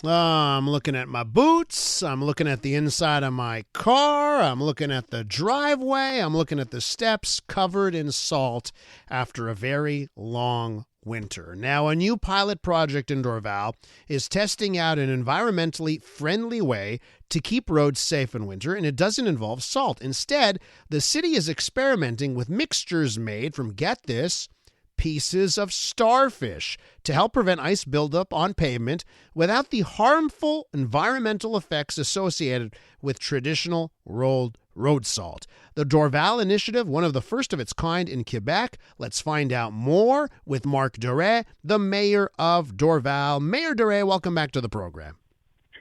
I'm looking at my boots. I'm looking at the inside of my car. I'm looking at the driveway. I'm looking at the steps covered in salt after a very long winter. Now, a new pilot project in Dorval is testing out an environmentally friendly way to keep roads safe in winter, and it doesn't involve salt. Instead, the city is experimenting with mixtures made from, get this, pieces of starfish to help prevent ice buildup on pavement without the harmful environmental effects associated with traditional road salt. The Dorval initiative, one of the first of its kind in Quebec. Let's find out more with Marc Doret, the mayor of Dorval. Mayor Doret, welcome back to the program.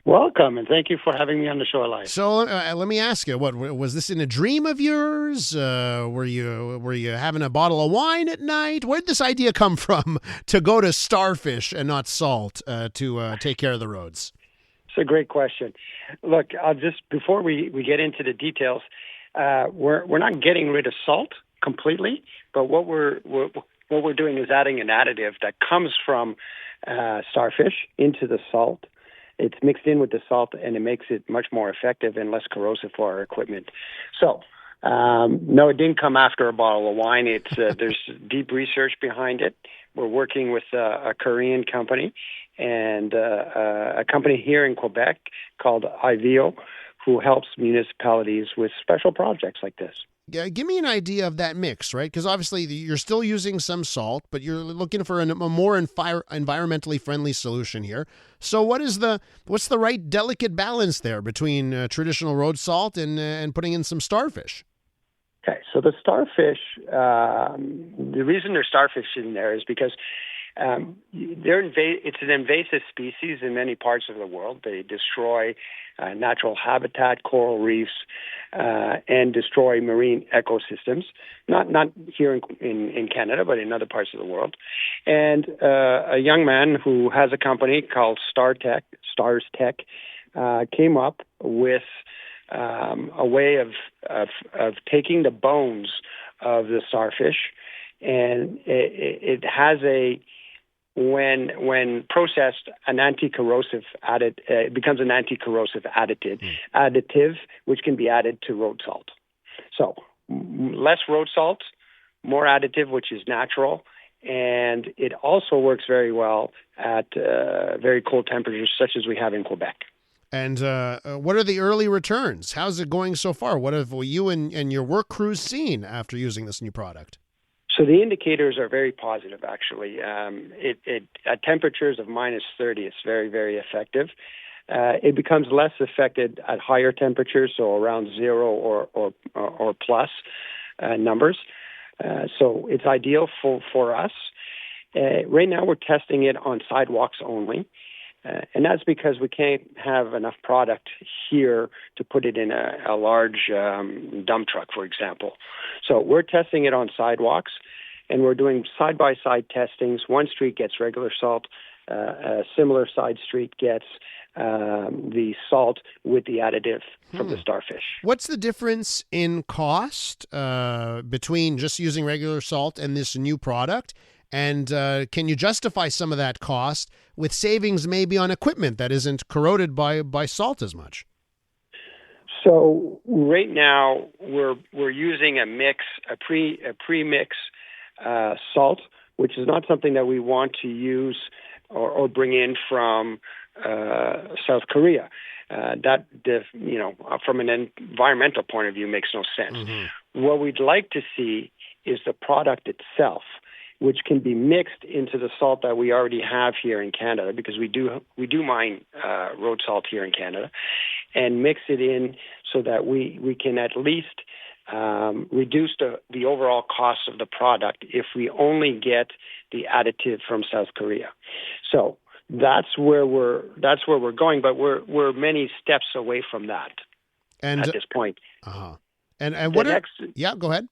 Welcome, and thank you for having me on the show live. So let me ask you, what was this in a dream of yours? Were you having a bottle of wine at night? Where'd this idea come from to go to starfish and not salt to take care of the roads? It's a great question. Look, I'll just before we get into the details, we're not getting rid of salt completely, but what we're doing is adding an additive that comes from starfish into the salt. It's mixed in with the salt, and it makes it much more effective and less corrosive for our equipment. So, no, it didn't come after a bottle of wine. It's there's deep research behind it. We're working with a Korean company and a company here in Quebec called IVO, who helps municipalities with special projects like this. Yeah, give me an idea of that mix, right? Because obviously you're still using some salt, but you're looking for a more environmentally friendly solution here. So what's the right delicate balance there between traditional road salt and putting in some starfish? Okay, so the starfish, the reason there's starfish in there is because it's an invasive species in many parts of the world. They destroy natural habitat, coral reefs, and destroy marine ecosystems. Not here in Canada, but in other parts of the world. And a young man who has a company called Stars Tech came up with a way of taking the bones of the starfish, and it has when processed, an anti-corrosive it becomes an anti-corrosive additive, which can be added to road salt. So less road salt, more additive, which is natural, and it also works very well at very cold temperatures, such as we have in Quebec. And what are the early returns? How's it going so far? What have you and your work crews seen after using this new product? So the indicators are very positive, actually. At temperatures of minus 30, it's very, very effective. It becomes less affected at higher temperatures, so around 0 or plus numbers. So it's ideal for us. Right now, we're testing it on sidewalks only. And that's because we can't have enough product here to put it in a large dump truck, for example. So we're testing it on sidewalks, and we're doing side-by-side testings. One street gets regular salt. A similar side street gets the salt with the additive from the starfish. What's the difference in cost between just using regular salt and this new product? And can you justify some of that cost with savings maybe on equipment that isn't corroded by salt as much? So right now we're using a pre-mix salt, which is not something that we want to use or bring in from South Korea. From an environmental point of view, makes no sense. Mm-hmm. What we'd like to see is the product itself, which can be mixed into the salt that we already have here in Canada, because we do mine road salt here in Canada, and mix it in so that we can at least reduce the overall cost of the product if we only get the additive from South Korea. So that's where we're going, but we're many steps away from that at this point. Uh-huh. And what yeah, go ahead.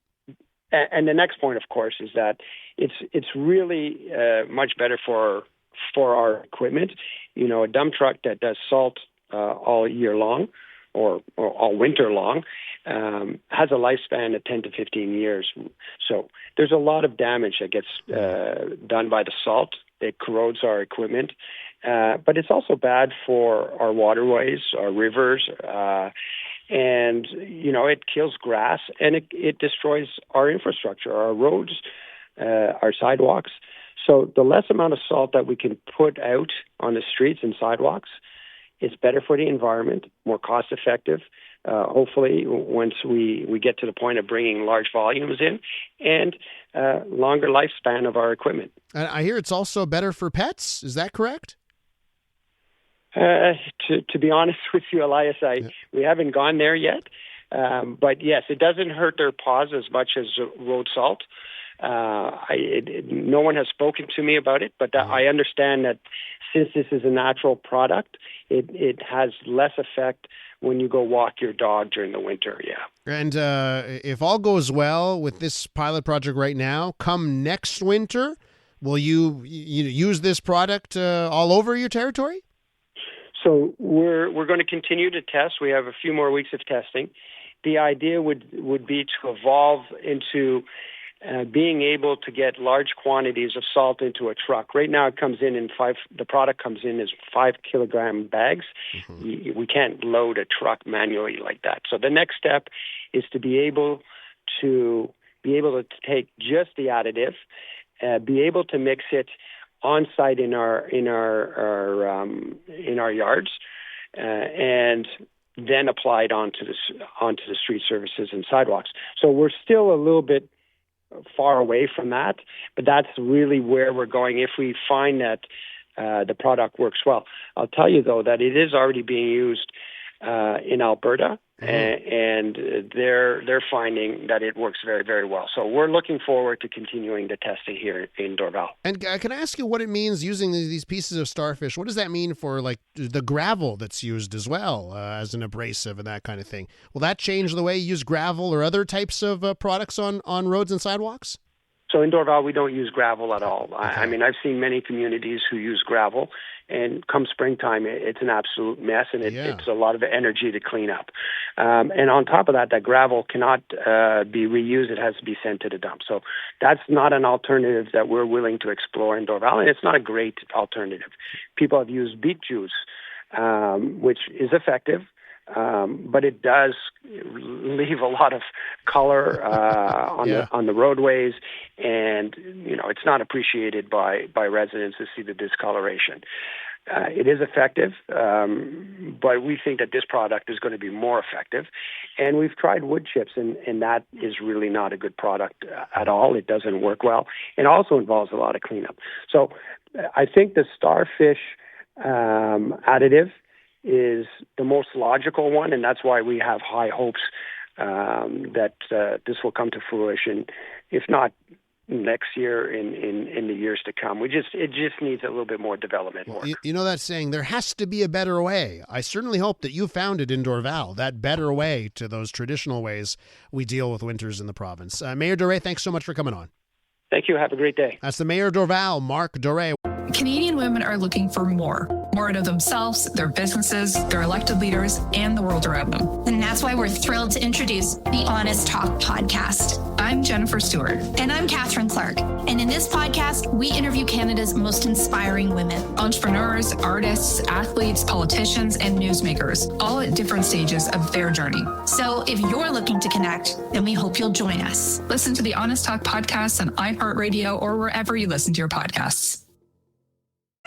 And the next point, of course, is that it's really much better for our equipment. You know, a dump truck that does salt all year long or all winter long has a lifespan of 10 to 15 years. So there's a lot of damage that gets done by the salt It corrodes our equipment. But it's also bad for our waterways, our rivers, and, it kills grass, and it destroys our infrastructure, our roads, our sidewalks. So the less amount of salt that we can put out on the streets and sidewalks, it's better for the environment, more cost effective. Hopefully, once we get to the point of bringing large volumes in, and longer lifespan of our equipment. And I hear it's also better for pets. Is that correct? To be honest with you, Elias, we haven't gone there yet. But yes, it doesn't hurt their paws as much as road salt. No one has spoken to me about it, but I understand that since this is a natural product, it has less effect when you go walk your dog during the winter, yeah. And if all goes well with this pilot project right now, come next winter, will you use this product all over your territory? So we're going to continue to test. We have a few more weeks of testing. The idea would be to evolve into being able to get large quantities of salt into a truck. Right now, the product comes in as 5 kilogram bags. Mm-hmm. We can't load a truck manually like that. So the next step is to be able to take just the additive, be able to mix it on site in our yards, and then apply it onto the street surfaces and sidewalks. So we're still a little bit far away from that, but that's really where we're going if we find that the product works well. I'll tell you, though, that it is already being used in Alberta, and they're finding that it works very, very well. So we're looking forward to continuing the testing here in Dorval. And can I ask you what it means using these pieces of starfish? What does that mean for like the gravel that's used as well as an abrasive and that kind of thing? Will that change the way you use gravel or other types of products on roads and sidewalks? So in Dorval, we don't use gravel at all. Okay. I mean, I've seen many communities who use gravel, and come springtime, it's an absolute mess, and it's a lot of energy to clean up. And on top of that, that gravel cannot be reused. It has to be sent to the dump. So that's not an alternative that we're willing to explore in Dorval, and it's not a great alternative. People have used beet juice, which is effective, but it does leave a lot of color on the roadways, and it's not appreciated by residents to see the discoloration. It is effective, but we think that this product is going to be more effective. And we've tried wood chips, and that is really not a good product at all. It doesn't work well. It also involves a lot of cleanup. So I think the starfish additive is the most logical one, and that's why we have high hopes that this will come to fruition, if not next year, in the years to come. It just needs a little bit more development work. You know that saying, there has to be a better way. I certainly hope that you found it in Dorval, that better way to those traditional ways we deal with winters in the province. Mayor Doret, thanks so much for coming on. Thank you. Have a great day. That's the Mayor of Dorval, Marc Doret. Canadian women are looking for more out of themselves, their businesses, their elected leaders, and the world around them. And that's why we're thrilled to introduce the Honest Talk podcast. I'm Jennifer Stewart. And I'm Catherine Clark. And in this podcast, we interview Canada's most inspiring women. Entrepreneurs, artists, athletes, politicians, and newsmakers, all at different stages of their journey. So if you're looking to connect, then we hope you'll join us. Listen to the Honest Talk podcast on iHeartRadio or wherever you listen to your podcasts.